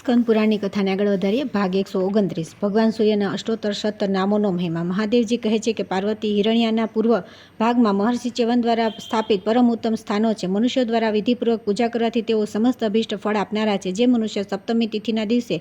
સ્કંદ પુરાણની કથાને આગળ વધારીએ. ભાગ 129. ભગવાન સૂર્યના અષ્ટોત્તર 17 નામોનો મહિમા. મહાદેવજી કહે છે કે પાર્વતી હિરણ્યના પૂર્વ ભાગમાં મહર્ષિ ચ્યવન દ્વારા સ્થાપિત પરમ ઉત્તમ સ્થાનો છે. મનુષ્યો દ્વારા વિધિપૂર્વક પૂજા કરવાથી તેઓ સમસ્ત અભિષ્ટ ફળ આપનારા છે. જે મનુષ્ય સપ્તમી તિથિના દિવસે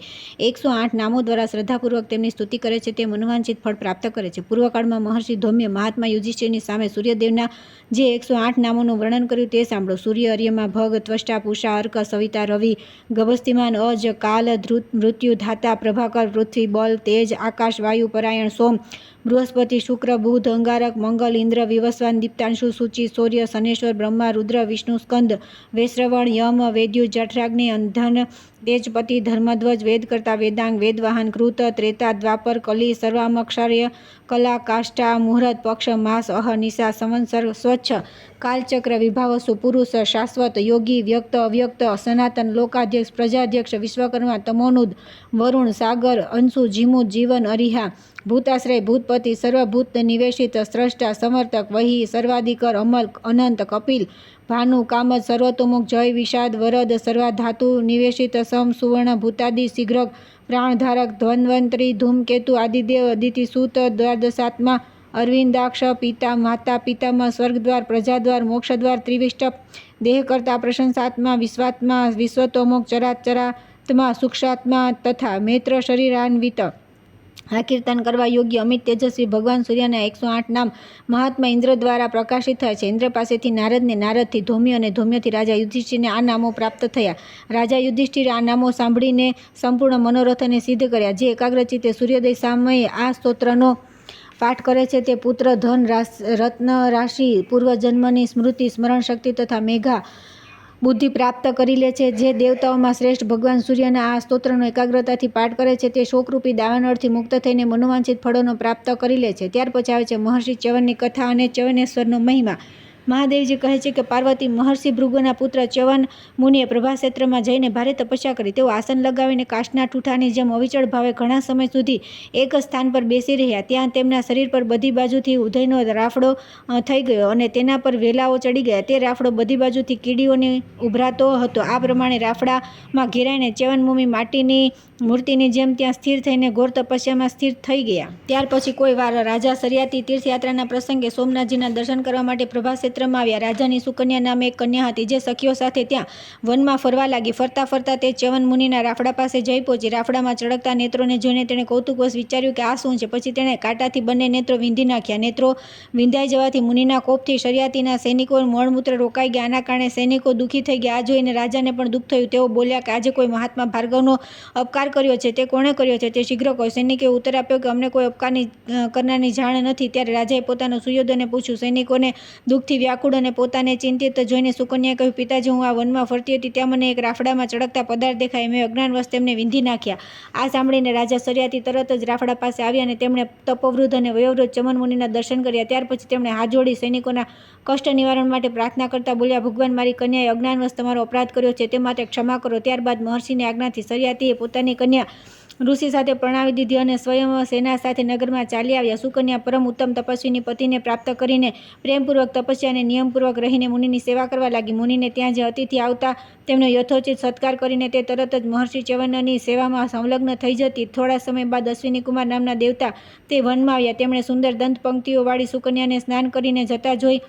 108 નામો દ્વારા શ્રદ્ધાપૂર્વક તેમની સ્તુતિ કરે છે તે મનોવાંછિત ફળ પ્રાપ્ત કરે છે. પૂર્વકાળમાં મહર્ષિ ધૌમ્ય મહાત્મા યુધિષ્ઠિરની સામે સૂર્યદેવના જે 108 નામોનું વર્ણન કર્યું તે સાંભળો. સૂર્ય, અર્યમા, ભગ, ત્વષ્ટા, પૂષા, અર્ક, સવિતા, રવિ, ગભસ્તિમાન, અજ, કાલ, મૃત્યુ, ધાતા, પ્રભાકર, પૃથ્વી, બલ, તેજ, આકાશ, વાયુ, પરાયણ, સોમ, બૃહસ્પતિ, શુક્ર, બુધ, અંગારક, મંગલ, ઇન્દ્ર, વિવસ્વાન, દીપ્તાંશુ, સૂચિ, સૂર્ય, શનેશ્વર, બ્રહ્મા, રુદ્ર, વિષ્ણુ, સ્કંદ, વૈશ્રવણ, યમ, વેદ્યુ, જઠરાગ્નિ, અંધન, તેજપતિ, ધર્મધ્વજ, વેદકર્તા, વેદાંગ, વેદવાહન, કૃત, ત્રેતા, દ્વાપર, કલી, સર્વામક્ષર્ય, કલા, કાષ્ઠા, મુહૂર્ત, પક્ષ, માસ, અહ, નિશા, સંવત્સર, સ્વચ્છ, કાલચક્ર, વિભાવસુ, પુરુષ, શાશ્વત, યોગી, વ્યક્ત, અવ્યક્ત, સનાતન, લોકાધ્યક્ષ, પ્રજાધ્યક્ષ, વિશ્વકર્મા, તમોનુદ, વરુણ, સાગર, અંશુ, જીમુત, જીવન, અરિહા, ભૂતાશ્રય, ભૂતપતિ, સર્વભૂત નિવેશિત, સ્રષ્ટા, સમર્થક, વહી, સર્વાધિકર, અમલ, અનંત, કપિલ, ભાનુ, કામદ, સર્વતોમુખ, જય, વિષાદ, વરદ, સર્વાધાતુ નિવેશિત, સમ, સુવર્ણ, ભૂતાદિ, શીઘ્રક, પ્રાણધારક, ધન્વંતરી, ધૂમકેતુ, આદિદેવ, અદિતિ, સૂત, દ્વાદશાત્મા, અરવિંદાક્ષ, પિતા, માતા, પિતામહ, સ્વર્ગદ્વાર, પ્રજાદ્વાર, મોક્ષદ્વાર, ત્રિવિષ્ટપ, દેહકર્તા, પ્રશંસાત્મા, વિશ્વાત્મા, વિશ્વતોમુખ, ચરાચરાત્મા, સૂક્ષાત્મા તથા નેત્ર શરીરાન્વિત. આ કીર્તન કરવા યોગ્ય અમિત તેજસ્વી ભગવાન સૂર્યના 108 નામ મહાત્મા ઇન્દ્ર દ્વારા પ્રકાશિત થયા છે. ઇન્દ્ર પાસેથી નારદને, નારદથી ધૌમ્ય અને ધૌમ્યથી રાજા યુધિષ્ઠિરને આ નામો પ્રાપ્ત થયા. રાજા યુધિષ્ઠિરે આ નામો સાંભળીને સંપૂર્ણ મનોરથને સિદ્ધ કર્યા. જે એકાગ્રચિત્તે સૂર્યોદય સમયે આ સ્તોત્રનો પાઠ કરે છે તે પુત્ર, ધન, રત્ન, રાશિ, પૂર્વજન્મની સ્મૃતિ, સ્મરણ શક્તિ તથા મેઘા બુદ્ધિ પ્રાપ્ત કરી લે છે. જે દેવતાઓમાં શ્રેષ્ઠ ભગવાન સૂર્યના આ સ્તોત્રનો એકાગ્રતાથી પાઠ કરે છે તે શોકરૂપી દાવાનળથી મુક્ત થઈને મનોવાંછિત ફળોનો પ્રાપ્ત કરી લે છે. ત્યાર પછી આવે છે મહર્ષિ ચ્યવનની કથા અને ચ્યવનેશ્વરનો મહિમા. મહાદેવજી કહે છે કે પાર્વતી મહર્ષિ ભૃગુના પુત્ર ચ્યવન મુનિએ પ્રભાક્ષેત્રમાં જઈને ભારે તપસ્યા કરી. તેઓ આસન લગાવીને કાષ્ઠના ઠૂઠાની જેમ અવિચળ ભાવે ઘણા સમય સુધી એક સ્થાન પર બેસી રહ્યા. ત્યાં તેમના શરીર પર બધી બાજુથી ઉધઈનો રાફડો થઈ ગયો અને તેના પર વેલાઓ ચડી ગયા. તે રાફડો બધી બાજુથી કીડીઓને ઉભરાતો હતો. આ પ્રમાણે રાફડામાં ઘેરાઈને ચ્યવનમુનિ માટીની મૂર્તિની જેમ ત્યાં સ્થિર થઈને ઘોર તપસ્યામાં સ્થિર થઈ ગયા. ત્યાર પછી કોઈ વાર રાજા શર્યાતી તીર્થયાત્રાના પ્રસંગે સોમનાથજીના દર્શન કરવા માટે પ્રભાક્ષેત્રમાં આવ્યા. રાજાની સુકન્યા નામે એક કન્યા હતી જે સખીઓ સાથે ત્યાં વનમાં ફરવા લાગી. ફરતા ફરતા તે ચ્યવન મુનિના રાફડા પાસે જઈ પહોંચી. રાફડામાં ચળકતા નેત્રોને જોઈને તેણે કૌતુકવશ વિચાર્યું કે આ શું છે. પછી તેણે કાંટાથી બંને નેત્રો વીંધી નાખ્યા. નેત્રો વિંધાઈ જવાથી મુનિના કોપથી શર્યાતીના સૈનિકો મળમૂત્ર રોકાઈ ગયા. આના કારણે સૈનિકો દુઃખી થઈ ગયા. આ જોઈને રાજાને પણ દુઃખ થયું. તેઓ બોલ્યા કે આજે કોઈ મહાત્મા ભાર્ગવનો અપકાર કર્યો છે. તે કોણે કર્યો છે તે શીઘ્ર કહો. સૈનિકે ઉત્તર આપ્યો કે અમને કોઈ અપકાર કરનારની જાણ નથી. ત્યારે રાજાએ પોતાના સુયોધને પૂછ્યું. સૈનિકોને દુઃખથી વ્યાકુળ અને પોતાને ચિંતિત જોઈને સુકન્યાએ કહ્યું, પિતાજી, હું આ વનમાં ફરતી હતી ત્યાં મને એક રાફડામાં ચળકતા પદાર્થ દેખાય. મેં અજ્ઞાનવશ તેમને વીંધી નાખ્યા. આ સાંભળીને રાજા શર્યાતી તરત જ રાફડા પાસે આવ્યા અને તેમણે તપોવૃદ્ધ અને વયોવૃદ્ધ ચ્યવન મુનિના દર્શન કર્યા. ત્યાર પછી તેમણે હાથ જોડી સૈનિકોના કષ્ટ નિવારણ માટે પ્રાર્થના કરતા બોલ્યા, ભગવાન, મારી કન્યાએ અજ્ઞાનવશ તમારો અપરાધ કર્યો છે તે માટે ક્ષમા કરો. ત્યારબાદ મહર્ષિની આજ્ઞાથી શર્યાતીએ પોતાની કન્યા ઋષિ સાથે પ્રણાવી દીધી અને સ્વયં સેના સાથે નગરમાં ચાલી આવ્યા. સુકન્યા પરમ ઉત્તમ તપસ્વીની પતિને પ્રાપ્ત કરીને પ્રેમપૂર્વક તપસ્યા અને નિયમપૂર્વક રહીને મુનિની સેવા કરવા લાગી. મુનિને ત્યાં જે અતિથિ આવતા તેમનો યથોચિત સત્કાર કરીને તે તરત જ મહર્ષિ ચ્યવનની સેવામાં સંલગ્ન થઈ જતી. થોડા સમય બાદ અશ્વિની કુમાર નામના દેવતા તે વનમાં આવ્યા. તેમણે સુંદર દંત પંક્તિઓવાળી સુકન્યાને સ્નાન કરીને જતા જોઈ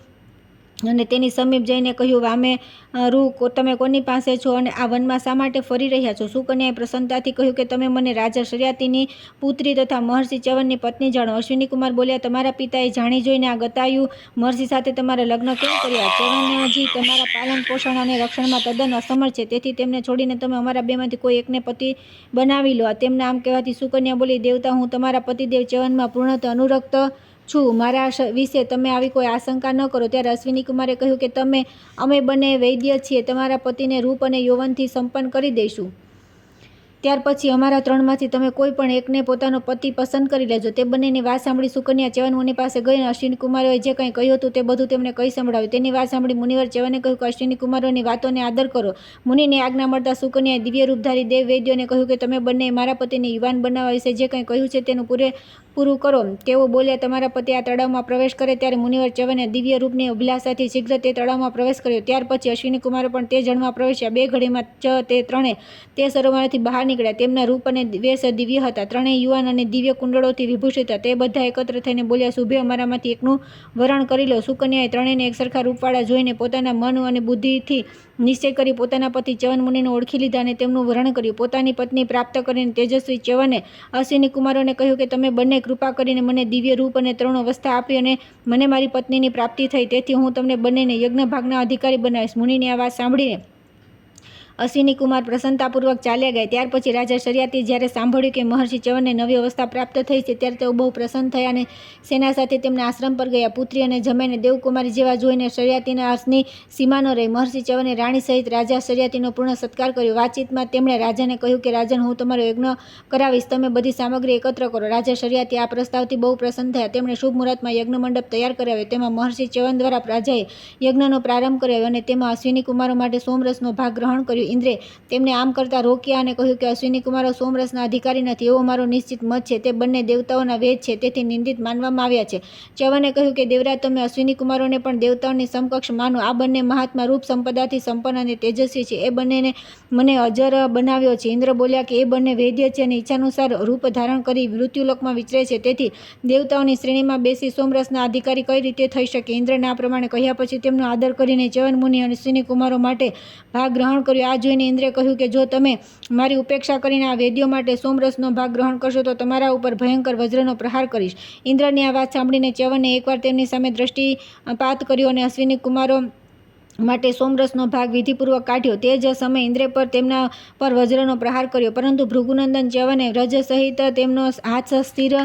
અને તેની સમીપ જઈને કહ્યું, વામે તમે કોની પાસે છો અને આ વનમાં શા માટે ફરી રહ્યા છો? સુકન્યાએ પ્રસન્નતાથી કહ્યું કે તમે મને રાજા શર્યાતીની પુત્રી તથા મહર્ષિ ચ્યવનની પત્ની જાણો. અશ્વિની કુમાર બોલ્યા, તમારા પિતાએ જાણી જોઈને આ ગતાયુ મહર્ષિ સાથે તમારા લગ્ન કેમ કર્યા? ચ્યવનજી તમારા પાલન પોષણ અને રક્ષણમાં તદ્દન અસમર્થ છે. તેથી તેમને છોડીને તમે અમારા બેમાંથી કોઈ એકને પતિ બનાવી લો. તેમના આમ કહેવાથી સુકન્યા બોલી, દેવતા, હું તમારા પતિદેવ ચ્યવનમાં પૂર્ણતઃ અનુરક્ત છું. મારા વિશે તમે આવી કોઈ આશંકા ન કરો. ત્યારે અશ્વિની કુમારે કહ્યું કે અમે બંને વૈદ્ય છીએ. તમારા પતિને રૂપ અને યૌવનથી સંપન્ન કરી દઈશું. ત્યાર પછી અમારા ત્રણમાંથી તમે કોઈ પણ એકને પોતાનો પતિ પસંદ કરી લેજો. તે બંનેની વાત સાંભળી સુકન્યા ચ્યવન મુનિ પાસે ગઈ અને અશ્વિની કુમારોએ જે કંઈ કહ્યું હતું તે બધું તેમને કહી સંભળાવ્યું. તેની વાત સાંભળી મુનિવર ચ્યવને કહ્યું કે અશ્વિની કુમારોની વાતોને આદર કરો. મુનિની આજ્ઞા મળતા સુકન્યાએ દિવ્ય રૂપધારી દેવ વૈદ્યોને કહ્યું કે તમે બંને મારા પતિને યુવાન બનાવવા વિશે જે કંઈ કહ્યું છે તેનું પૂરું કરો. તેઓ બોલ્યા, તમારા પતિ આ તળાવમાં પ્રવેશ કરે ત્યારે મુનિવર ચ્યવને દિવ્ય રૂપની અભિલાષાથી શીઘ્ર તે તળાવમાં પ્રવેશ કર્યો. ત્યાર પછી અશ્વિની કુમારો પણ તે જળમાં પ્રવેશ્યા. 2 ઘડીમાં તે ત્રણે તે સરોવરથી બહાર નીકળ્યા. તેમના રૂપ અને વેશ દિવ્ય હતા. ત્રણેય યુવાન અને દિવ્ય કુંડળોથી વિભૂષિત હતા. તે બધા એકત્ર થઈને બોલ્યા, શુભે અમારામાંથી એકનું વરણ કરી લો. સુકન્યાએ ત્રણેયને એકસરખા રૂપવાળા જોઈને પોતાના મન અને બુદ્ધિથી નિશ્ચય કરી પોતાના પતિ ચ્યવન મુનિને ઓળખી લીધા અને તેમનું વરણ કર્યું. પોતાની પત્ની પ્રાપ્ત કરીને તેજસ્વી ચ્યવને અશ્વિની કુમારોને કહ્યું કે તમે બંને કૃપા કરીને મને દિવ્ય રૂપ અને તરુણ અવસ્થા આપી અને મને મારી પત્નીની પ્રાપ્તિ થઈ. તેથી હું તમને બંનેને યજ્ઞ ભાગના અધિકારી બનાવીશ. મુનિની આ વાત સાંભળીને અશ્વિની કુમાર પ્રસન્નતાપૂર્વક ચાલ્યા ગયા. ત્યાર પછી રાજા શર્યાતીએ જ્યારે સાંભળ્યું કે મહર્ષિ ચ્યવનને નવી અવસ્થા પ્રાપ્ત થઈ છે ત્યારે તેઓ બહુ પ્રસન્ન થયા અને સેના સાથે તેમના આશ્રમ પર ગયા. પુત્રી અને જમાઈને દેવકુમારી જેવા જોઈને શર્યાતીના હર્ષની સીમા ન રહી. મહર્ષિ ચ્યવને રાણી સહિત રાજા શર્યાતીનો પૂર્ણ સત્કાર કર્યો. વાતચીતમાં તેમણે રાજાને કહ્યું કે રાજન, હું તમારો યજ્ઞ કરાવીશ. તમે બધી સામગ્રી એકત્ર કરો. રાજા શર્યાતી આ પ્રસ્તાવથી બહુ પ્રસન્ન થયા. તેમણે શુભ મુહૂર્તમાં યજ્ઞ મંડપ તૈયાર કરાવ્યો. તેમાં મહર્ષિ ચ્યવન દ્વારા રાજાએ યજ્ઞનો પ્રારંભ કરાવ્યો અને તેમાં અશ્વિની કુમારો માટે સોમરસનો ભાગ ગ્રહણ કર્યો. ઇન્દ્રે તેમને આમ કરતા રોક્યા અને કહ્યું કે અશ્વિની કુમારો સોમરસના અધિકારી નથી એવો મારો નિશ્ચિત મત છે. તે બંને દેવતાઓના વેદ છે, તેથી નિંદિત માનવામાં આવ્યા છે. ચ્યવને કહ્યું કે દેવરાજ, તમે અશ્વિની કુમારોને પણ દેવતાઓની સમકક્ષ માનો. આ બંને મહાત્મા રૂપ સંપદાથી સંપન્ન અને તેજસ્વી છે. એ બંનેને મને અજર બનાવ્યો છે. ઇન્દ્ર બોલ્યા કે એ બંને વૈદ્ય છે અને ઈચ્છાનુસાર રૂપ ધારણ કરી મૃત્યુલોકમાં વિચરે છે. તેથી દેવતાઓની શ્રેણીમાં બેસી સોમરસના અધિકારી કઈ રીતે થઈ શકે? ઇન્દ્રના આ પ્રમાણે કહ્યા પછી તેમનો આદર કરીને ચ્યવન મુનિ અને અશ્વિની કુમારો માટે ભાગ ગ્રહણ કર્યો. આ જોઈને ઇન્દ્રે કહ્યું કે જો તમે મારી ઉપેક્ષા કરીને આ વેદ્યો માટે સોમરસનો ભાગ ગ્રહણ કરશો તો તમારા ઉપર ભયંકર વજ્રનો પ્રહાર કરીશ. ઇન્દ્રની આ વાત સાંભળીને ચ્યવને એકવાર તેમની સામે દ્રષ્ટિપાત કર્યો અને અશ્વિની કુમારો માટે સોમરસનો ભાગ વિધિપૂર્વક કાઢ્યો. તે જ સમયે ઇન્દ્રે પર તેમના પર વજ્રનો પ્રહાર કર્યો, પરંતુ ભૃગુનંદન ચ્યવને વ્રજ સહિત તેમનો હાથ સ્થિર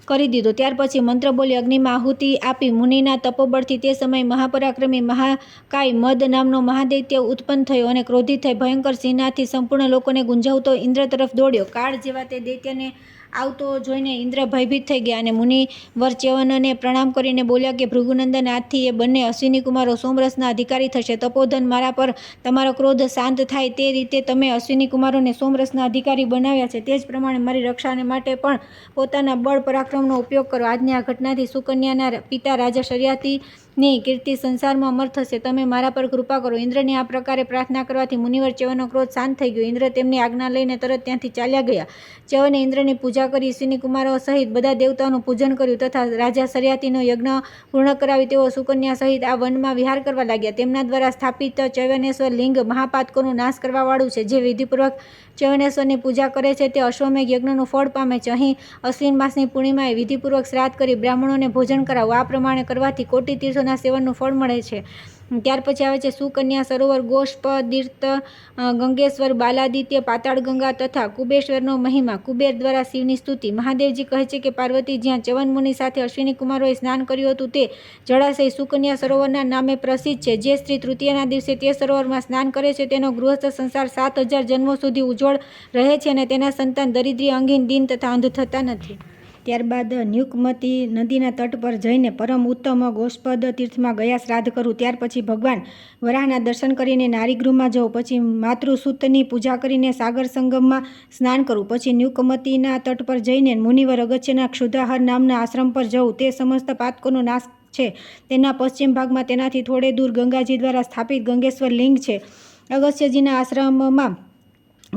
કરી દીધો. ત્યાર પછી મંત્ર બોલી અગ્નિમાં આહુતિ આપી. મુનિના તપોબળથી તે સમયે મહાપરાક્રમી મહાકાય મદ નામનો મહાદૈત્ય ઉત્પન્ન થયો અને ક્રોધિત થઈ ભયંકર સિંહનાથી સંપૂર્ણ લોકોને ગુંજાવતો ઇન્દ્ર તરફ દોડ્યો. કાળ જેવા તે દૈત્યને આવતો જોઈને ઇન્દ્ર ભયભીત થઈ ગયા અને મુનિવર ચ્યવનને પ્રણામ કરીને બોલ્યા કે ભૃગુનંદન, આજથી એ બંને અશ્વિની કુમારો સોમરસના અધિકારી થશે. તપોધન મારા પર તમારો ક્રોધ શાંત થાય તે રીતે તમે અશ્વિની કુમારોને સોમરસના અધિકારી બનાવ્યા છે. તે જ પ્રમાણે મારી રક્ષાને માટે પણ પોતાના બળ પરાક્રમનો ઉપયોગ કરો. આજની આ ઘટનાથી સુકન્યાના પિતા રાજા શર્યાતીની કીર્તિ સંસારમાં અમર થશે. તમે મારા પર કૃપા કરો. ઇન્દ્રની આ પ્રકારે પ્રાર્થના કરવાથી મુનિવર ચ્યવનનો ક્રોધ શાંત થઈ ગયો. ઇન્દ્ર તેમની આજ્ઞા લઈને તરત ત્યાંથી ચાલ્યા ગયા. ચ્યવને ઇન્દ્રની પૂજા કરી અશ્વિની કુમારો સહિત બધા દેવતાઓનું પૂજન કર્યું તથા રાજા શર્યાતીનો યજ્ઞ પૂર્ણ કરાવી તેઓ સુકન્યા સહિત આ વનમાં વિહાર કરવા લાગ્યા. તેમના દ્વારા સ્થાપિત ચ્યવનેશ્વર લિંગ મહાપાતકોનો નાશ કરવાવાળું છે. જે વિધિપૂર્વક ચ્યવનેશ્વરની પૂજા કરે છે તે અશ્વમેઘ યજ્ઞનું ફળ પામે છે. અહીં અશ્વિન માસની પૂર્ણિમાએ વિધિપૂર્વક શ્રાદ્ધ કરી બ્રાહ્મણોને ભોજન કરાવવું. આ પ્રમાણે કરવાથી કોટી તીર્થોના સેવનનું ફળ મળે છે. ત્યાર પછી આવે છે સુકન્યા સરોવર, ગોષ્પદીર્થ, ગંગેશ્વર, બાલાદિત્ય, પાતાળ ગંગા તથા કુબેશ્વરનો મહિમા. કુબેર દ્વારા શિવની સ્તુતિ. મહાદેવજી કહે છે કે પાર્વતી જ્યાં ચ્યવન મુનિ સાથે અશ્વિની કુમારોએ સ્નાન કર્યું હતું તે જળાશય સુકન્યા સરોવરના નામે પ્રસિદ્ધ છે. જે સ્ત્રી તૃતીયાના દિવસે તે સરોવરમાં સ્નાન કરે છે તેનો ગૃહસ્થ સંસાર 7000 જન્મો સુધી ઉજ્જવળ રહે છે અને તેના સંતાન દરિદ્રી, અંગહીન, દીન તથા અંધ થતા નથી. ત્યારબાદ ન્યુકમતી નદીના તટ પર જઈને પરમ ઉત્તમ ગોષ્પદ તીર્થમાં ગયા શ્રાદ્ધ કરું. ત્યાર પછી ભગવાન વરાહના દર્શન કરીને નારીગૃહમાં જવું. પછી માતૃસૂતની પૂજા કરીને સાગર સંગમમાં સ્નાન કરવું. પછી ન્યુકમતીના તટ પર જઈને મુનિવર અગસ્ત્યના ક્ષુધાહર નામના આશ્રમ પર જવું. તે સમસ્ત પાતકોનો નાશ છે. તેના પશ્ચિમ ભાગમાં તેનાથી થોડે દૂર ગંગાજી દ્વારા સ્થાપિત ગંગેશ્વર લિંગ છે. અગસ્ત્યજીના આશ્રમમાં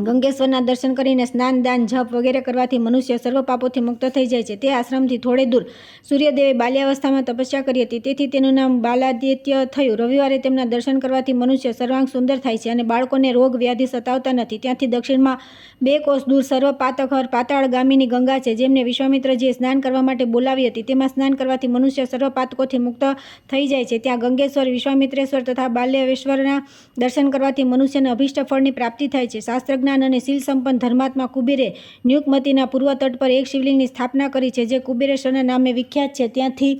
ગંગેશ્વરના દર્શન કરીને સ્નાન, દાન, જપ વગેરે કરવાથી મનુષ્ય સર્વ પાપોથી મુક્ત થઈ જાય છે. તે આશ્રમથી થોડે દૂર સૂર્યદેવે બાલ્યાવસ્થામાં તપસ્યા કરી હતી, તેથી તેનું નામ બાલાદિત્ય થયું. રવિવારે તેમના દર્શન કરવાથી મનુષ્ય સર્વાંગ સુંદર થાય છે અને બાળકોને રોગ વ્યાધિ સતાવતા નથી. ત્યાંથી દક્ષિણમાં 2 કોસ દૂર સર્વ પાતકહર પાતાળગામિની ગંગા છે, જેમને વિશ્વામિત્રજીએ સ્નાન કરવા માટે બોલાવી હતી. તેમાં સ્નાન કરવાથી મનુષ્ય સર્વ પાતકોથી મુક્ત થઈ જાય છે. ત્યાં ગંગેશ્વર, વિશ્વામિત્રેશ્વર તથા બાલ્યવેશ્વરના દર્શન કરવાથી મનુષ્યને અભિષ્ટ ફળની પ્રાપ્તિ થાય છે. શાસ્ત્રજ્ઞાન અને શીલ સંપન્ન ધર્માત્મા કુબેરે ન્યુકમતીના પૂર્વ તટ પર એક શિવલિંગની સ્થાપના કરી છે, જે કુબેરેશ્વરના નામે વિખ્યાત છે. ત્યાંથી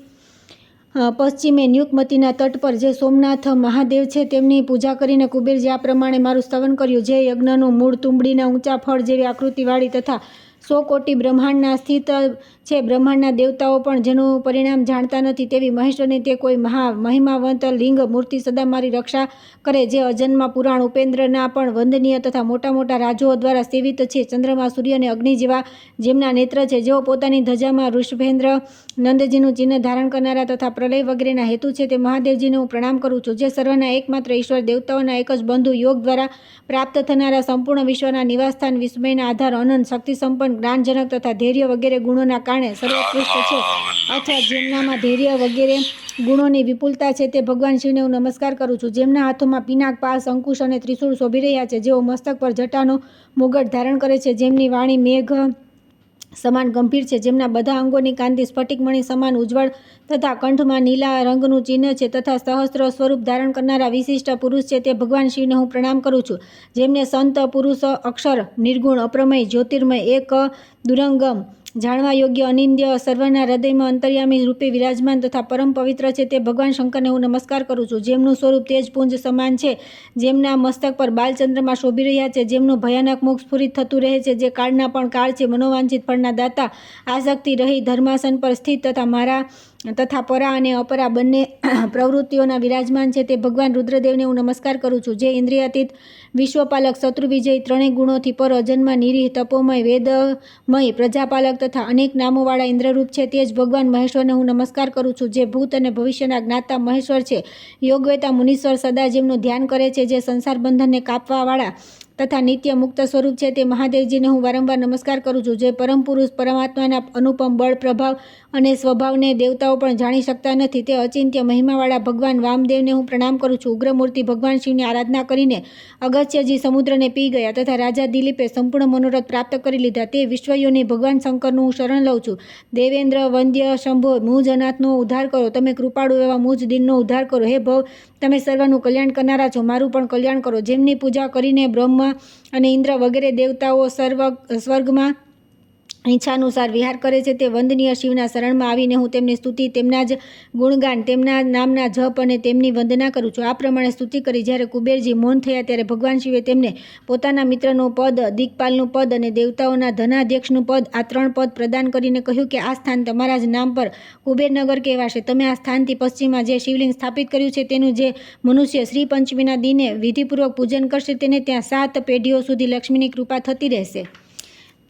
પશ્ચિમે ન્યુકમતીના તટ પર જે સોમનાથ મહાદેવ છે તેમની પૂજા કરીને કુબેરજી આ પ્રમાણે મારું સ્તવન કર્યું. જે યજ્ઞનું મૂળ તુંબડીના ઊંચા ફળ જેવી આકૃતિવાળી તથા 100 કોટી બ્રહ્માંડના સ્થિત છે. બ્રહ્માંડના દેવતાઓ પણ જેનું પરિણામ જાણતા નથી તેવી મહેશ્વરની તે કોઈ મહિમાવંત લિંગ મૂર્તિ સદા મારી રક્ષા કરે, જે અજન્મા પુરાણ ઉપેન્દ્રના પણ વંદનીય તથા મોટા મોટા રાજોઓ દ્વારા સેવિત છે. ચંદ્રમા, સૂર્ય અને અગ્નિ જેવા જેમના નેત્ર છે, જેઓ પોતાની ધજામાં ઋષભેન્દ્ર નંદજીનું ચિહ્ન ધારણ કરનારા તથા પ્રલય વગેરેના હેતુ છે, તે મહાદેવજીને હું પ્રણામ કરું છું. જે સર્વના એકમાત્ર ઈશ્વર, દેવતાઓના એક જ બંધુ, યોગ દ્વારા પ્રાપ્ત થનારા, સંપૂર્ણ વિશ્વના નિવાસસ્થાન, વિસ્મયના આધાર, અનંત શક્તિ સંપન્ન, જ્ઞાનજનક તથા ધૈર્ય વગેરે ગુણોના કારણે સર્વોત્કૃષ્ટ છે, અથવા જેમનામાં ધૈર્ય વગેરે ગુણોની વિપુલતા છે, તે ભગવાન શિવને હું નમસ્કાર કરું છું. જેમના હાથોમાં પિનાક, પાસ, અંકુશ અને ત્રિશૂળ શોભી રહ્યા છે, જેઓ મસ્તક પર જટાનો મુગટ ધારણ કરે છે, જેમની વાણી મેઘ સમાન ગંભીર છે, જેમના બધા અંગોની કાંતિ સ્ફટિકમણિ સમાન ઉજ્જવળ તથા કંઠમાં નીલા રંગનું ચિહ્ન છે, તથા સહસ્ત્ર સ્વરૂપ ધારણ કરનારા વિશિષ્ટ પુરુષ છે, તે ભગવાન શિવને હું પ્રણામ કરું છું. જેમને સંત પુરુષ, અક્ષર, નિર્ગુણ, અપ્રમેય, જ્યોતિર્મય, એક દુરંગમ, જાણવા યોગ્ય, અનિંદ્ય, સર્વના હૃદયમાં અંતર્યામી રૂપે વિરાજમાન તથા પરમ પવિત્ર છે, તે ભગવાન શંકરને હું નમસ્કાર કરું છું. જેમનું સ્વરૂપ તેજપુંજ સમાન છે, જેમના મસ્તક પર બાલચંદ્રમાં શોભી રહ્યા છે, જેમનું ભયાનક મુખ સ્ફુરિત થતું રહે છે, જે કાળના પણ કાળ છે, મનોવાંછિત ફળના દાતા, આસક્તિ રહી ધર્માસન પર સ્થિત તથા મારા તથા પરા અને અપરા બંને પ્રવૃત્તિઓના વિરાજમાન છે, તે ભગવાન રુદ્રદેવને હું નમસ્કાર કરું છું. જે ઇન્દ્રિયાતીત, વિશ્વપાલક, શત્રુવિજય, ત્રણેય ગુણોથી પર, અજન્મા, નિરીહ, તપોમય, વેદમય, પ્રજાપાલક તથા અનેક નામોવાળા ઇન્દ્રરૂપ છે, તે જ ભગવાન મહેશ્વરને હું નમસ્કાર કરું છું. જે ભૂત અને ભવિષ્યના જ્ઞાતા મહેશ્વર છે, યોગવેતા મુનીશ્વર, સદા જેમનું ધ્યાન કરે છે, જે સંસાર બંધનને કાપવાવાળા તથા નિત્ય મુક્ત સ્વરૂપ છે, તે મહાદેવજીને હું વારંવાર નમસ્કાર કરું છું. જે પરમ પુરુષ, પરમાત્માના અનુપમ બળ, પ્રભાવ અને સ્વભાવને દેવતાઓ પણ જાણી શકતા નથી, તે અચિંત્ય મહિમાવાળા ભગવાન વામદેવને હું પ્રણામ કરું છું. ઉગ્રમૂર્તિ ભગવાન શિવની આરાધના કરીને અગસ્ત્યજી સમુદ્રને પી ગયા તથા રાજા દિલીપે સંપૂર્ણ મનોરથ પ્રાપ્ત કરી લીધા, તે વિશ્વયોની ભગવાન શંકરનું હું શરણ લઉં છું. દેવેન્દ્ર વંદ્ય શંભો, મુજ અનાથનો ઉદ્ધાર કરો, તમે કૃપાળુ એવા મુજ દિનનો ઉદ્ધાર કરો. હે ભવ, તમે સર્વનું કલ્યાણ કરનારા છો, મારું પણ કલ્યાણ કરો. જેમની પૂજા કરીને બ્રહ્મા અને ઇન્દ્ર વગેરે દેવતાઓ સ્વર્ગમાં ઈચ્છાનુસાર વિહાર કરે છે, તે વંદનીય શિવના શરણમાં આવીને હું તેમની સ્તુતિ, તેમના જ ગુણગાન, તેમના નામના જપ અને તેમની વંદના કરું છું. આ પ્રમાણે સ્તુતિ કરી જ્યારે કુબેરજી મૌન થયા, ત્યારે ભગવાન શિવે તેમને પોતાના મિત્રનું પદ, દિક્પાલનું પદ અને દેવતાઓના ધનાધ્યક્ષનું પદ, આ 3 પદ પ્રદાન કરીને કહ્યું કે આ સ્થાન તમારા જ નામ પર કુબેરનગર કહેવાશે. તમે આ સ્થાનથી પશ્ચિમમાં જે શિવલિંગ સ્થાપિત કર્યું છે, તેનું જે મનુષ્ય શ્રી પંચમીના દિને વિધિપૂર્વક પૂજન કરશે, તેને ત્યાં 7 પેઢીઓ સુધી લક્ષ્મીની કૃપા થતી રહેશે.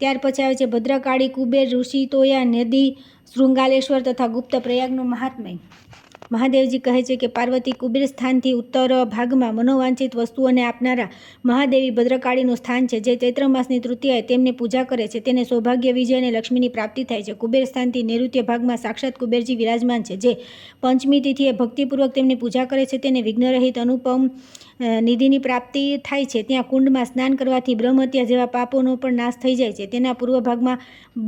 ત્યાર પછી આવે છે ભદ્રકાળી, કુબેર, ઋષિ, તોયા, નદી, શૃંગાલેશ્વર તથા ગુપ્ત પ્રયાગનું મહાત્મય. મહાદેવજી કહે છે કે પાર્વતી કુબેર સ્થાનથી ઉત્તર ભાગમાં મનોવાંછિત વસ્તુઓને આપનારા મહાદેવી ભદ્રકાળીનું સ્થાન છે. જે ચૈત્ર માસની તૃતીયાએ તેમની પૂજા કરે છે, તેને સૌભાગ્ય, વિજય અને લક્ષ્મીની પ્રાપ્તિ થાય છે. કુબેર સ્થાનથી નૈઋત્ય ભાગમાં સાક્ષાત કુબેરજી વિરાજમાન છે. જે પંચમી તિથિએ ભક્તિપૂર્વક તેમની પૂજા કરે છે, તેને વિઘ્નરહિત અનુપમ નિધિની પ્રાપ્તિ થાય છે. ત્યાં કુંડમાં સ્નાન કરવાથી બ્રહ્મહત્યા જેવા પાપોનો પણ નાશ થઈ જાય છે. તેના પૂર્વ ભાગમાં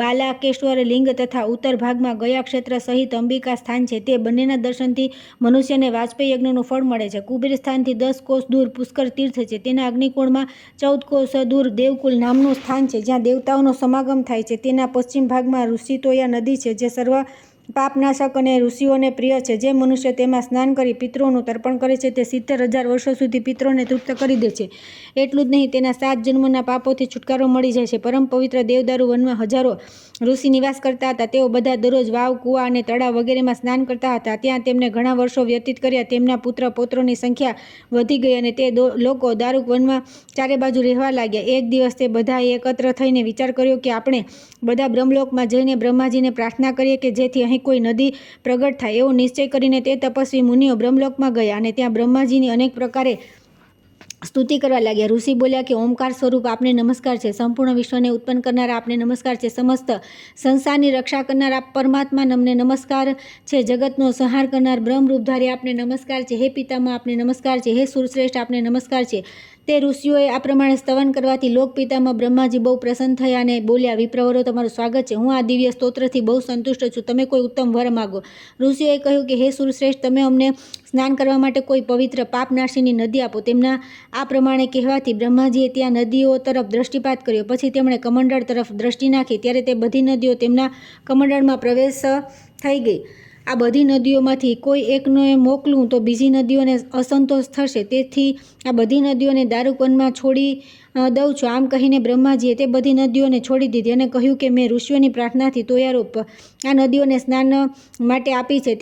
બાલાકેશ્વર લિંગ તથા ઉત્તર ભાગમાં ગયા ક્ષેત્ર સહિત અંબિકા સ્થાન છે. તે બંનેના દર્શનથી મનુષ્યને વાજપેયી યજ્ઞનું ફળ મળે છે. કુબેર સ્થાનથી 10 કોસ દૂર પુષ્કર તીર્થ છે. તેના અગ્નિકોણમાં 14 કોસ દૂર દેવકુલ નામનું સ્થાન છે, જ્યાં દેવતાઓનો સમાગમ થાય છે. તેના પશ્ચિમ ભાગમાં ઋષિતોયા નદી છે, જે સર્વ પાપનાશક અને ઋષિઓને પ્રિય છે. જે મનુષ્ય તેમાં સ્નાન કરી પિતૃઓનું તર્પણ કરે છે, તે 70,000 વર્ષો સુધી પિતૃઓને તૃપ્ત કરી દે છે. એટલું જ નહીં, તેના 7 જન્મોના પાપોથી છુટકારો મળી જાય છે. પરમ પવિત્ર દેવદારુ વનમાં હજારો ઋષિ નિવાસ કરતા હતા. તેઓ બધા દરરોજ વાવ, કૂવા અને તળાવ વગેરેમાં સ્નાન કરતા હતા. ત્યાં તેમને ઘણા વર્ષો વ્યતીત કર્યા. તેમના પુત્ર પૌત્રોની સંખ્યા વધી ગઈ અને તે લોકો દારૂક વનમાં ચારે બાજુ રહેવા લાગ્યા. એક દિવસ તે બધાએ એકત્ર થઈને વિચાર કર્યો કે આપણે બધા બ્રહ્મલોકમાં જઈને બ્રહ્માજીને પ્રાર્થના કરીએ કે જેથી અહીં કોઈ નદી પ્રગટ થાય. એવો નિશ્ચય કરીને તે તપસ્વી મુનિઓ બ્રહ્મલોકમાં ગયા અને ત્યાં બ્રહ્માજીની અનેક પ્રકારે સ્તુતિ કરવા લાગ્યા. ઋષિ બોલ્યા કે ઓમકાર સ્વરૂપ આપને નમસ્કાર છે. સંપૂર્ણ વિશ્વને ઉત્પન્ન કરનારા આપને નમસ્કાર છે. સમસ્ત સંસારની રક્ષા કરનાર પરમાત્મા નમને નમસ્કાર છે. જગતનો સંહાર કરનાર બ્રહ્મરૂપધારી આપને નમસ્કાર છે. હે પિતામહ આપને નમસ્કાર છે. હે સુરશ્રેષ્ઠ આપને નમસ્કાર છે. તે ઋષિઓએ આ પ્રમાણે સ્તવન કરવાથી લોક પિતામહ બ્રહ્માજી બહુ પ્રસન્ન થયા અને બોલ્યા, વિપ્રવરો તમારું સ્વાગત છે. હું આ દિવ્ય સ્તોત્રથી બહુ સંતુષ્ટ છું. તમે કોઈ ઉત્તમ વર માગો. ઋષિઓએ કહ્યું કે હે સુરશ્રેષ્ઠ, તમે અમને સ્નાન કરવા માટે કોઈ પવિત્ર પાપનાશીની નદી આપો. તેમના આ પ્રમાણે કહેવાથી બ્રહ્માજીએ ત્યાં નદીઓ તરફ દ્રષ્ટિપાત કર્યો. પછી તેમણે કમંડળ તરફ દ્રષ્ટિ નાખી, ત્યારે તે બધી નદીઓ તેમના કમંડળમાં પ્રવેશ થઈ ગઈ. આ બધી નદીઓમાંથી કોઈ એકને મોકલું તો બીજી નદીઓને અસંતોષ થશે. તેથી આ બધી નદીઓને દારૂક વનમાં છોડી દઉં છું. આમ કહીને બ્રહ્માજીએ તે બધી નદીઓને છોડી દીધી અને કહ્યું કે મેં ઋષિઓની પ્રાર્થનાથી તોયારૂપ આ નદીઓને સ્નાન માટે આપી છે.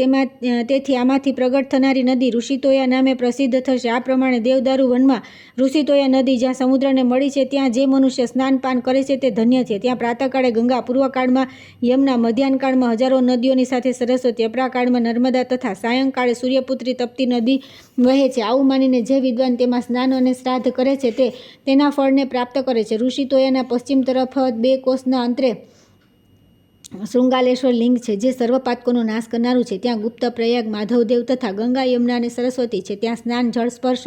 તેથી આમાંથી પ્રગટ થનારી નદી ઋષિતોયા નામે પ્રસિદ્ધ થશે. આ પ્રમાણે દેવદારુ વનમાં ઋષિતોયા નદી જ્યાં સમુદ્રને મળી છે, ત્યાં જે મનુષ્ય સ્નાન પાન કરે છે તે ધન્ય છે. ત્યાં પ્રાતઃકાળે ગંગા, પૂર્વકાળમાં યમુના, મધ્યાહનકાળમાં હજારો નદીઓની સાથે સરસ્વતી, અપરાકાળમાં નર્મદા તથા સાયંકાળે સૂર્યપુત્રી તપતી નદી વહે છે. આવું માનીને જે વિદ્વાન તેમાં સ્નાન અને શ્રાદ્ધ કરે છે તે તેના ફળને પ્રાપ્ત કરે છે. ઋષિતોયાના પશ્ચિમ તરફ 2 કોસના અંતરે શૃંગાલેશ્વર લિંગ છે, જે સર્વ પાતકોનો નાશ કરનારું છે. ત્યાં ગુપ્ત, પ્રયાગ, માધવદેવ તથા ગંગા, યમુના અને સરસ્વતી છે. ત્યાં સ્નાન, જળ સ્પર્શ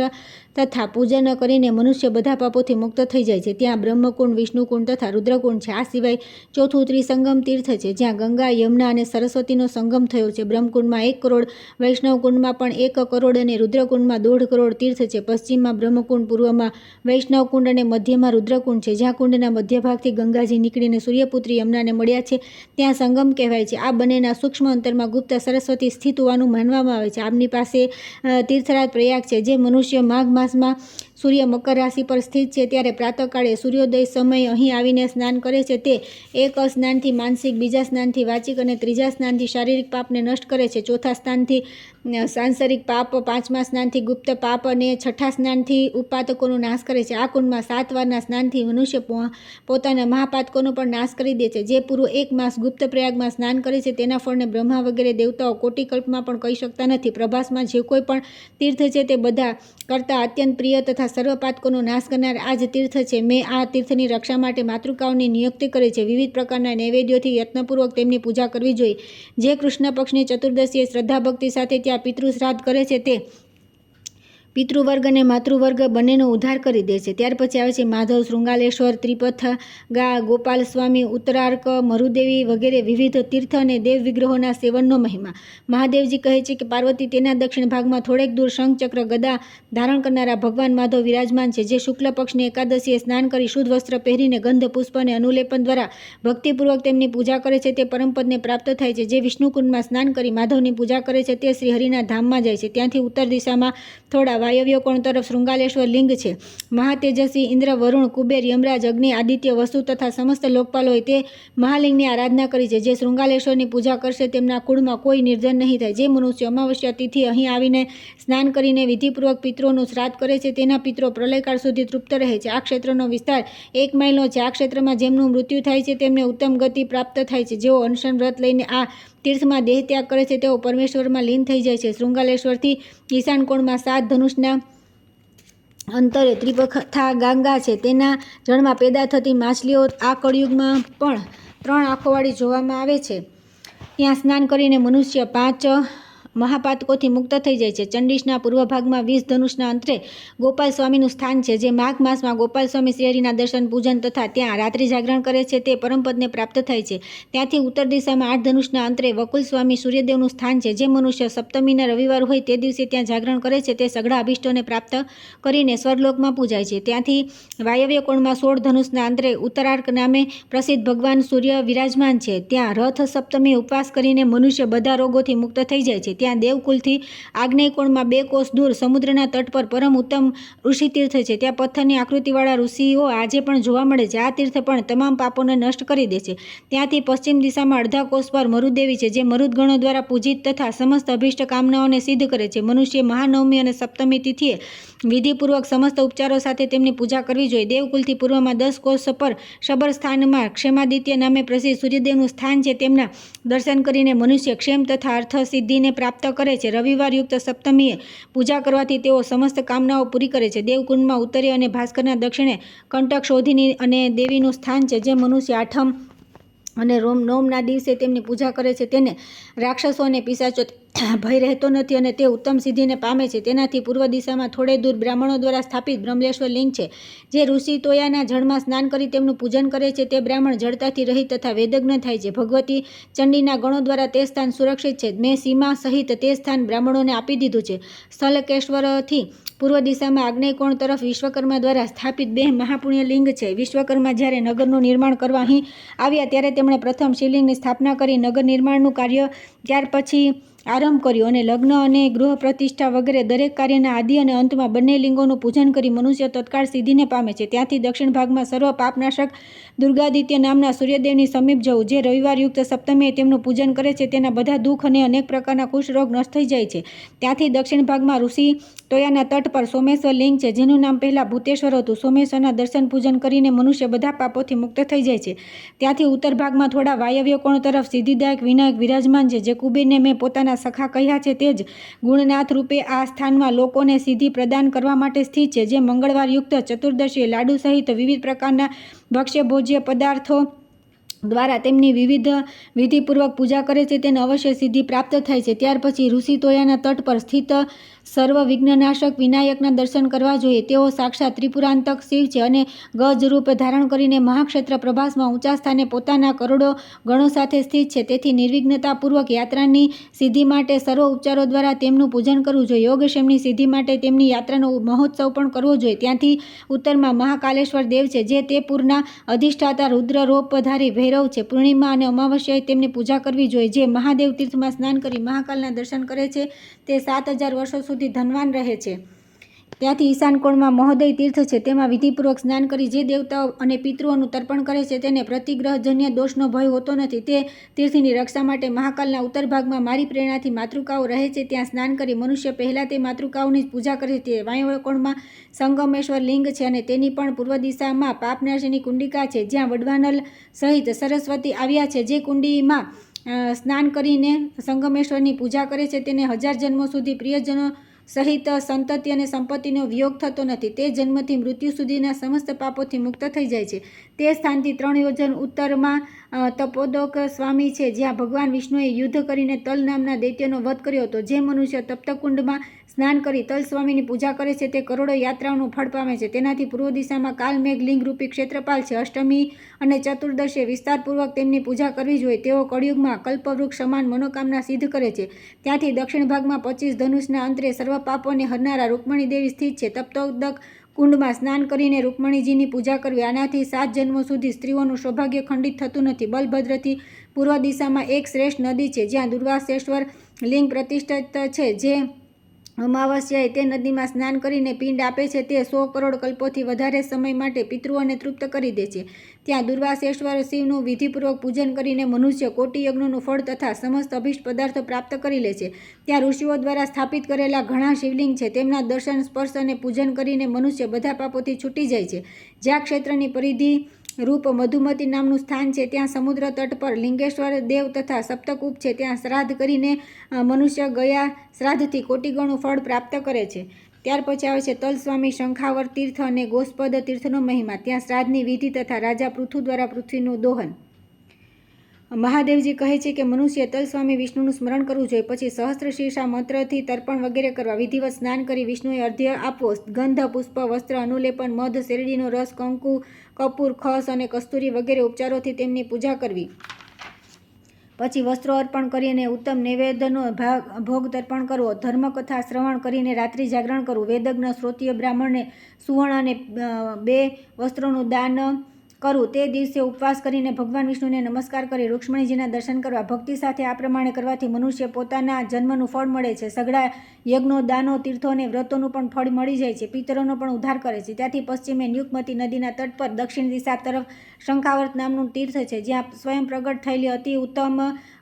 તથા પૂજન કરીને મનુષ્ય બધા પાપોથી મુક્ત થઈ જાય છે. ત્યાં બ્રહ્મકુંડ, વિષ્ણુકુંડ તથા રુદ્રકુંડ છે. આ સિવાય ચોથું ત્રિસંગમ તીર્થ છે, જ્યાં ગંગા, યમુના અને સરસ્વતીનો સંગમ થયો છે. બ્રહ્મકુંડમાં 1 કરોડ, વૈષ્ણવકુંડમાં પણ 1 કરોડ અને રુદ્રકુંડમાં 1.5 કરોડ તીર્થ છે. પશ્ચિમમાં બ્રહ્મકુંડ, પૂર્વમાં વૈષ્ણવકુંડ અને મધ્યમાં રુદ્રકુંડ છે. જ્યાં કુંડના મધ્યભાગથી ગંગાજી નીકળીને સૂર્યપુત્રી યમુનાને મળ્યા છે, ત્યાં સંગમ કહેવાય છે. આ બંનેના સૂક્ષ્મ અંતરમાં ગુપ્ત સરસ્વતી સ્થિત હોવાનું માનવામાં આવે છે. આમની પાસે તીર્થરાજ પ્રયાગ છે. જે મનુષ્ય માઘ માસમાં સૂર્ય મકર રાશિ પર સ્થિત છે, ત્યારે પ્રાતઃકાળે સૂર્યોદય સમયે અહીં આવીને સ્નાન કરે છે. તે 1 સ્નાનથી માનસિક, બીજા સ્નાનથી વાચિક અને ત્રીજા સ્નાનથી શારીરિક પાપને નષ્ટ કરે છે. ચોથા સ્નાનથી સાંસારિક પાપ, 5મા સ્નાનથી ગુપ્ત પાપ અને 6ઠા સ્નાનથી ઉપાતકોનો નાશ કરે છે. આ કુંડમાં 7 વારના સ્નાનથી મનુષ્ય પોતાના મહાપાતકોનો પણ નાશ કરી દે છે. જે પૂરો 1 માસ ગુપ્ત પ્રયાગમાં સ્નાન કરે છે, તેના ફળને બ્રહ્મા વગેરે દેવતાઓ કોટિકલ્પમાં પણ કહી શકતા નથી. પ્રભાસમાં જે કોઈ પણ તીર્થ છે, તે બધા કરતાં અત્યંત પ્રિય તથા સર્વ પાતકોનો નાશ કરનાર આ જ તીર્થ છે. મેં આ તીર્થની રક્ષા માટે માતૃકાઓની નિયુક્તિ કરી છે. વિવિધ પ્રકારના નૈવેદ્યોથી યત્નપૂર્વક તેમની પૂજા કરવી જોઈએ. જે કૃષ્ણ પક્ષની ચતુર્દશીએ શ્રદ્ધા ભક્તિ સાથે ત્યાં પિતૃ શ્રાદ્ધ કરે છે, તે પિતૃવર્ગ અને માતૃવર્ગ બંનેનો ઉદ્ધાર કરી દે છે. ત્યાર પછી આવે છે માધવ, શૃંગાલેશ્વર, ત્રિપથગા, ગોપાલ સ્વામી, ઉત્તરાર્ક, મરુદેવી વગેરે વિવિધ તીર્થ અને દેવ વિગ્રહોના સેવનનો મહિમા. મહાદેવજી કહે છે કે પાર્વતી તેના દક્ષિણ ભાગમાં થોડેક દૂર શંખ, ચક્ર, ગદા ધારણ કરનારા ભગવાન માધવ વિરાજમાન છે. જે શુક્લ પક્ષની એકાદશીએ સ્નાન કરી શુદ્ધ વસ્ત્ર પહેરીને ગંધ, પુષ્પ અને અનુલેપન દ્વારા ભક્તિપૂર્વક તેમની પૂજા કરે છે, તે પરમપદને પ્રાપ્ત થાય છે. જે વિષ્ણુકુંડમાં સ્નાન કરી માધવની પૂજા કરે છે, તે શ્રી હરિના ધામમાં જાય છે. ત્યાંથી ઉત્તર દિશામાં થોડા વાયવ્ય કોણ તરફ શૃંગાલેશ્વર લિંગ છે. મહાતેજસ્વી ઇન્દ્ર, વરુણ, કુબેર, યમરાજ, અગ્નિ, આદિત્ય, વસુ તથા સમસ્ત લોકપાલોએ તે મહાલિંગની આરાધના કરી છે. જે શૃંગાલેશ્વરની પૂજા કરશે, તેમના કુળમાં કોઈ નિર્ધન નહીં થાય. જે મનુષ્ય અમાવસ્યા તિથિ અહીં આવીને સ્નાન કરીને વિધિપૂર્વક પિતૃઓનું શ્રાદ્ધ કરે છે, તેના પિતરો પ્રલયકાળ સુધી તૃપ્ત રહે છે. આ ક્ષેત્રનો વિસ્તાર 1 માઇલનો છે. આ ક્ષેત્રમાં જેમનું મૃત્યુ થાય છે, તેમને ઉત્તમ ગતિ પ્રાપ્ત થાય છે. જેઓ અનશન વ્રત લઈને આ તીર્થમાં દેહ ત્યાગ કરે છે, તેઓ પરમેશ્વરમાં લીન થઈ જાય છે. શૃંગાલેશ્વરથી ઈશાન કોણમાં 7 ધનુષના અંતરે ત્રિપથા ગંગા છે. તેના જળમાં પેદા થતી માછલીઓ આ કળિયુગમાં પણ 3 આંખોવાળી જોવામાં આવે છે. ત્યાં સ્નાન કરીને મનુષ્ય 5 મહાપાતકોથી મુક્ત થઈ જાય છે. ચંડીશના પૂર્વ ભાગમાં 20 ધનુષના અંતરે ગોપાલ સ્વામીનું સ્થાન છે. જે માઘ માસમાં ગોપાલ સ્વામી શ્રીહરિના દર્શન, પૂજન તથા ત્યાં રાત્રિ જાગરણ કરે છે, તે પરમપદને પ્રાપ્ત થાય છે. ત્યાંથી ઉત્તર દિશામાં 8 ધનુષના અંતરે વકુલ સ્વામી સૂર્યદેવનું સ્થાન છે. જે મનુષ્ય સપ્તમીના રવિવાર હોય તે દિવસે ત્યાં જાગરણ કરે છે, તે સઘળા અભિષ્ટોને પ્રાપ્ત કરીને સ્વર્ગલોકમાં પૂજાય છે. ત્યાંથી વાયવ્ય કોણમાં 16 ધનુષના અંતરે ઉત્તરાર્ક નામે પ્રસિદ્ધ ભગવાન સૂર્ય વિરાજમાન છે. ત્યાં રથ સપ્તમી ઉપવાસ કરીને મનુષ્ય બધા રોગોથી મુક્ત થઈ જાય છે. ત્યાં દેવકુલથી આગ્નેય કોણમાં 2 કોસ દૂર સમુદ્રના તટ પર પરમ ઉત્તમ ઋષિ તીર્થ છે. ત્યાં પથ્થરની આકૃતિવાળા ઋષિઓ આજે પણ જોવા મળે છે. આ તીર્થ પણ તમામ પાપોને નષ્ટ કરી દે છે. ત્યાંથી પશ્ચિમ દિશામાં અડધા કોસ પર મરુદેવી છે, જે મરુદગણો દ્વારા પૂજિત તથા સમસ્ત અભિષ્ટ કામનાઓને સિદ્ધ કરે છે. મનુષ્ય મહાનવમી અને સપ્તમી તિથિએ વિધિપૂર્વક સમસ્ત ઉપચારો સાથે તેમની પૂજા કરવી જોઈએ. દેવકુલથી પૂર્વમાં 10 કોસ પર શબર સ્થાનમાં ક્ષેમાદિત્ય નામે પ્રસિદ્ધ સૂર્યદેવનું સ્થાન છે. તેમના દર્શન કરીને મનુષ્ય ક્ષેમ તથા અર્થ સિદ્ધિને પ્રાપ્ત કરે છે. રવિવારયુક્ત સપ્તમીએ પૂજા કરવાથી તેઓ સમસ્ત કામનાઓ પૂરી કરે છે. દેવકુંડમાં ઉત્તરે અને ભાસ્કરના દક્ષિણે કંટક શોધિની અને દેવીનું સ્થાન છે. જે મનુષ્ય 8મ અને નોમના દિવસે તેમની પૂજા કરે છે, તેને રાક્ષસો અને પિશાચો ભય રહેતો નથી અને તે ઉત્તમ સિદ્ધિને પામે છે. તેનાથી પૂર્વ દિશામાં થોડે દૂર બ્રાહ્મણો દ્વારા સ્થાપિત બ્રહ્મલેશ્વર લિંગ છે. જે ઋષિ તોયાના જળમાં સ્નાન કરી તેમનું પૂજન કરે છે, તે બ્રાહ્મણ જળતાથી રહિત તથા વેદજ્ઞ થાય છે. ભગવતી ચંડીના ગણો દ્વારા તે સ્થાન સુરક્ષિત છે. મેં સીમા સહિત તે સ્થાન બ્રાહ્મણોને આપી દીધું છે. સ્થલકેશ્વરથી પૂર્વ દિશામાં આગ્નેય કોણ તરફ વિશ્વકર્મા દ્વારા સ્થાપિત 2 મહાપુણ્ય લિંગ છે. વિશ્વકર્મા જ્યારે નગરનું નિર્માણ કરવા અહીં આવ્યા, ત્યારે તેમણે પ્રથમ શિવલિંગની સ્થાપના કરી નગર નિર્માણનું કાર્ય ત્યાર પછી આરંભ કર્યો અને લગ્ન અને ગૃહ પ્રતિષ્ઠા વગેરે દરેક કાર્યના આદિ અને અંતમાં બંને લિંગોનું પૂજન કરી મનુષ્ય તત્કાળ સિદ્ધિને પામે છે. ત્યાંથી દક્ષિણ ભાગમાં સર્વ પાપનાશક દુર્ગાદિત્ય નામના સૂર્યદેવની સમીપ જવું. જે રવિવારયુક્ત સપ્તમીએ તેમનું પૂજન કરે છે તેના બધા દુઃખ અને અનેક પ્રકારના કુષ્ઠરોગ નષ્ટ થઈ જાય છે. ત્યાંથી દક્ષિણ ભાગમાં ઋષિ તોયાના તટ પર સોમેશ્વર લિંગ છે, જેનું નામ પહેલાં ભૂતેશ્વર હતું. સોમેશ્વરના દર્શન પૂજન કરીને મનુષ્ય બધા પાપોથી મુક્ત થઈ જાય છે. ત્યાંથી ઉત્તર ભાગમાં થોડા વાયવ્ય કોણ તરફ સિદ્ધિદાયક વિનાયક વિરાજમાન છે. જે કુબેરને મેં પોતાના સખા કહ્યા છે તે જ ગુણનાથ રૂપે આ સ્થાનમાં લોકોને સિદ્ધિ પ્રદાન કરવા માટે સ્થિત છે. જે મંગળવાર યુક્ત ચતુર્દશીએ લાડુ સહિત વિવિધ પ્રકારના ભક્ષ્ય ભોજ્ય પદાર્થો દ્વારા તેમની વિવિધ વિધિપૂર્વક પૂજા કરે છે તેને અવશ્ય સિદ્ધિ પ્રાપ્ત થાય છે. ત્યાર પછી ઋષિ તોયાના તટ પર સ્થિત સર્વ વિઘ્નનાશક વિનાયકના દર્શન કરવા જોઈએ. તેઓ સાક્ષાત ત્રિપુરાંતક શિવ છે અને ગજ રૂપ ધારણ કરીને મહાક્ષેત્ર પ્રભાસમાં ઊંચા સ્થાને પોતાના કરોડો ગણો સાથે સ્થિત છે. તેથી નિર્વિઘ્નતાપૂર્વક યાત્રાની સિદ્ધિ માટે સર્વ ઉપચારો દ્વારા તેમનું પૂજન કરવું જોઈએ. યોગક્ષેમની સિદ્ધિ માટે તેમની યાત્રાનો મહોત્સવ પણ કરવો જોઈએ. ત્યાંથી ઉત્તરમાં મહાકાલેશ્વર દેવ છે, જે તે પૂરના અધિષ્ઠાતા રુદ્રરૂપધારી ભૈરવ છે. પૂર્ણિમા અને અમાવસ્યાએ તેમની પૂજા કરવી જોઈએ. જે મહાદેવ તીર્થમાં સ્નાન કરી મહાકાલના દર્શન કરે છે તે 7000 વર્ષો સુધી ધનવાન રહે છે. ત્યાંથી ઈશાન કોણમાં મહોદય તીર્થ છે, તેમાં વિધિપૂર્વક સ્નાન કરી જે દેવતાઓ અને પિતૃઓનું તર્પણ કરે છે તેને પ્રતિગ્રહજન્ય દોષનો ભય હોતો નથી. તે તીર્થની રક્ષા માટે મહાકાલના ઉત્તર ભાગમાં મારી પ્રેરણાથી માતૃકાઓ રહે છે. ત્યાં સ્નાન કરી મનુષ્ય પહેલાં તે માતૃકાઓની જ પૂજા કરે છે. તે વાયવ્ય કોણમાં સંગમેશ્વર લિંગ છે અને તેની પણ પૂર્વ દિશામાં પાપનાશીની કુંડિકા છે, જ્યાં વડવાનલ સહિત સરસ્વતી આવ્યા છે. જે કુંડીમાં સ્નાન કરીને સંગમેશ્વરની પૂજા કરે છે તેને 1000 જન્મો સુધી પ્રિયજનો સહિત સંતતિ અને સંપત્તિનો વિયોગ થતો નથી. તે જન્મથી મૃત્યુ સુધીના સમસ્ત પાપોથી મુક્ત થઈ જાય છે. તે સ્થાનથી 3 યોજન ઉત્તરમાં તપોદક સ્વામી છે, જ્યાં ભગવાન વિષ્ણુએ યુદ્ધ કરીને તલ નામના દૈત્યનો વધ કર્યો હતો. જે મનુષ્ય તપ્તકુંડમાં સ્નાન કરી તલ સ્વામીની પૂજા કરે છે તે કરોડો યાત્રાઓનું ફળ પામે છે. તેનાથી પૂર્વ દિશામાં કાલમેઘ લિંગ રૂપી ક્ષેત્રપાલ છે. અષ્ટમી અને ચતુર્દશીએ વિસ્તારપૂર્વક તેમની પૂજા કરવી જોઈએ. તેઓ કળિયુગમાં કલ્પવૃક્ષ સમાન મનોકામના સિદ્ધ કરે છે. ત્યાંથી દક્ષિણ ભાગમાં 25 ધનુષના અંતરે સર્વ પાપોને હરનારા રૂકમણી દેવી સ્થિત છે. તપ્તોદક કુંડમાં સ્નાન કરીને રૂકમણીજીની પૂજા કરવી. આનાથી 7 જન્મો સુધી સ્ત્રીઓનું સૌભાગ્ય ખંડિત થતું નથી. બલભદ્રથી પૂર્વ દિશામાં એક શ્રેષ્ઠ નદી છે, જ્યાં દુર્વાસેશ્વર લિંગ પ્રતિષ્ઠિત છે. જે અમાવસ્યાએ તે નદીમાં સ્નાન કરીને પિંડ આપે છે તે 100 કરોડ કલ્પોથી વધારે સમય માટે પિતૃઓને તૃપ્ત કરી દે છે. ત્યાં દુર્વાસેશ્વર શિવનું વિધિપૂર્વક પૂજન કરીને મનુષ્ય કોટી યજ્ઞોનું ફળ તથા સમસ્ત અભિષ્ટ પદાર્થો પ્રાપ્ત કરી લે છે. ત્યાં ઋષિઓ દ્વારા સ્થાપિત કરેલા ઘણા શિવલિંગ છે. તેમના દર્શન સ્પર્શ અને પૂજન કરીને મનુષ્ય બધા પાપોથી છૂટી જાય છે. જ્યાં ક્ષેત્રની પરિધિ રૂપ મધુમતી નામનું સ્થાન છે, ત્યાં સમુદ્ર તટ પર લિંગેશ્વર દેવ તથા સપ્તકૂપ છે. ત્યાં શ્રાદ્ધ કરીને મનુષ્ય ગયા શ્રાદ્ધથી કોટી ગણું ફળ પ્રાપ્ત કરે છે. ત્યાર પછી આવે છે તલસ્વામી શંખાવર તીર્થ અને ગોસ્પદ તીર્થનો મહિમા. ત્યાં શ્રાદ્ધની વિધિ તથા રાજા પૃથુ દ્વારા પૃથ્વીનું દોહન. મહાદેવજી કહે છે કે મનુષ્ય તલસ્વામી વિષ્ણુનું સ્મરણ કરવું જોઈએ. પછી સહસ્ત્રશીર્ષા મંત્રથી તર્પણ વગેરે કરવા. વિધિવત સ્નાન કરી વિષ્ણુએ અર્ધ્ય આપવો. ગંધ પુષ્પ વસ્ત્ર અનુલેપન મધ શેરડીનો રસ કંકુ કપૂર ખસ અને કસ્તુરી વગેરે ઉપચારોથી તેમની પૂજા કરવી. પછી વસ્ત્રો અર્પણ કરીને ઉત્તમ નૈવેદ્યનો ભોગ તર્પણ કરવો. ધર્મકથા શ્રવણ કરીને રાત્રિ જાગરણ કરવું. વેદજ્ઞ શ્રોત્રિય બ્રાહ્મણને સુવર્ણ અને 2 વસ્ત્રોનું દાન કરવું. તે દિવસે ઉપવાસ કરીને ભગવાન વિષ્ણુને નમસ્કાર કરી રૂક્ષ્મણીજીના દર્શન કરવા. ભક્તિ સાથે આ પ્રમાણે કરવાથી મનુષ્ય પોતાના જન્મનું ફળ મળે છે. સઘળા યજ્ઞો દાનો તીર્થો અને વ્રતોનું પણ ફળ મળી જાય છે. પિતરોનો પણ ઉદ્ધાર કરે છે. ત્યાંથી પશ્ચિમે ન્યુકમતી નદીના તટ પર દક્ષિણ દિશા તરફ શંખાવર્ત નામનું તીર્થ છે, જ્યાં સ્વયં પ્રગટ થયેલી અતિ ઉત્તમ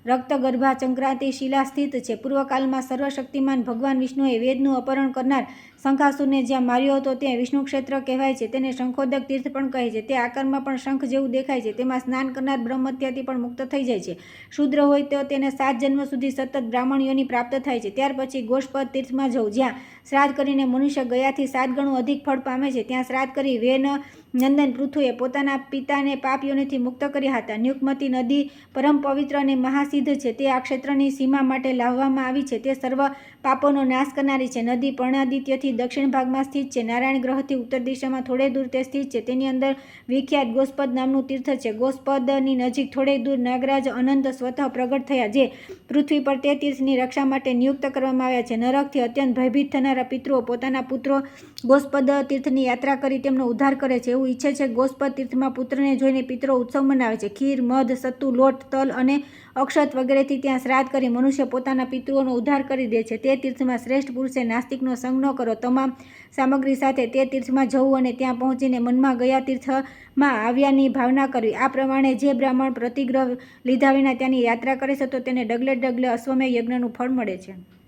રક્તગર્ભા ચંક્રાંતિ શિલા સ્થિત છે. પૂર્વકાલમાં સર્વશક્તિમાન ભગવાન વિષ્ણુએ વેદનું અપહરણ કરનાર શંખાસુરને જ્યાં માર્યો હતો તે વિષ્ણુ ક્ષેત્ર કહેવાય છે. તેને શંખોદક તીર્થ પણ કહે છે. તે આકારમાં પણ શંખ જેવું દેખાય છે. તેમાં સ્નાન કરનાર બ્રહ્મત્યાથી પણ મુક્ત થઈ જાય છે. શુદ્ર હોય તો તેને 7 જન્મ સુધી સતત બ્રાહ્મણ યોનિ પ્રાપ્ત થાય છે. ત્યાર પછી ગોષ્પદ તીર્થમાં જવું, જ્યાં શ્રાદ્ધ કરીને મનુષ્ય ગયાથી 7 ગણું અધિક ફળ પામે છે. ત્યાં શ્રાદ્ધ કરી વેન નંદન પૃથુએ પોતાના પિતાને પાપ યોનિથી મુક્ત કર્યા હતા. ન્યુકમતી નદી પરમ પવિત્ર અને મહાસિદ્ધ છે. તે આ ક્ષેત્રની સીમા માટે લાવવામાં આવી છે. તે સર્વ પાપોનો નાશ કરનારી છે. નદી પર્ણાદિત્યથી દક્ષિણ ભાગમાં સ્થિત છે. નારાયણ ગ્રહથી ઉત્તર દિશામાં થોડે દૂર તે સ્થિત છે. તેની અંદર વિખ્યાત ગોસ્પદ નામનું તીર્થ છે. ગોસ્પદની નજીક થોડે દૂર નાગરાજ અનંત સ્વતઃ પ્રગટ થયા, જે પૃથ્વી પર તે તીર્થની રક્ષા માટે નિયુક્ત કરવામાં આવ્યા છે. નરકથી અત્યંત ભયભીત થનારા પિતૃઓ પોતાના પુત્રો ગોસ્પદ તીર્થની યાત્રા કરી તેમનો ઉદ્ધાર કરે છે. એવું ઈચ્છે છે. ગોસ્પદ તીર્થમાં પુત્રને જોઈને પિતરો ઉત્સવ મનાવે છે. ખીર, મધ, સત્તુ, લોટ, તલ અને અક્ષત વગેરેથી ત્યાં શ્રાદ્ધ કરી મનુષ્ય પોતાના પિતૃઓનો ઉદ્ધાર કરી દે છે. તે તીર્થમાં શ્રેષ્ઠ પુરુષે નાસ્તિકનો સંગ ન કરો. તમામ સામગ્રી સાથે તે તીર્થમાં જવું અને ત્યાં પહોંચીને મનમાં ગયા તીર્થમાં આવ્યાની ભાવના કરવી. આ પ્રમાણે જે બ્રાહ્મણ પ્રતિગ્રહ લીધા વિના ત્યાંની યાત્રા કરે છે તો તેને ડગલે ડગલે અશ્વમેઘ યજ્ઞનું ફળ મળે છે.